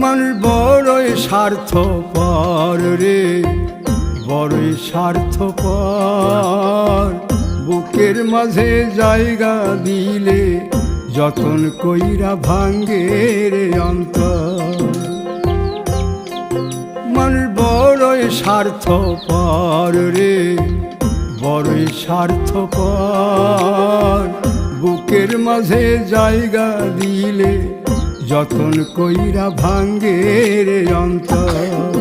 মানুষ বড়ই স্বার্থপর রে, বড়ই স্বার্থপর। বুকের মাঝে জায়গা দিলে যতন কইরা ভাঙ্গে রে অন্তর। মানুষ বড়ই স্বার্থপর রে, বড়ই স্বার্থপর। বুকের মাঝে জায়গা দিলে যতন কইরা ভাঙ্গে রে অন্তর।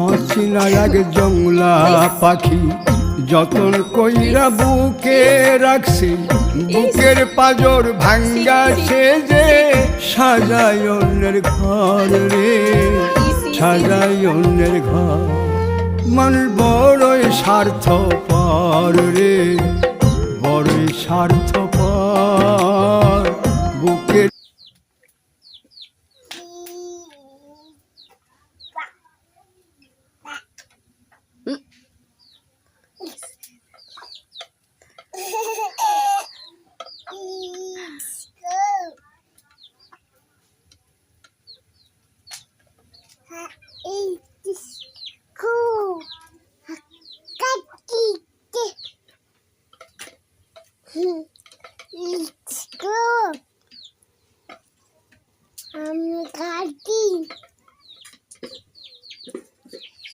অচিনা এক জংলা পাখি যতন কইরা বুকে রাখছি, বুকের পাজর ভাঙ্গা সে যে সাজায় অন্যের ঘর রে, সাজায় অন্যের ঘর। মানুষ বড়ই স্বার্থপর রে, বড়ই স্বার্থপর। বুকের Cool.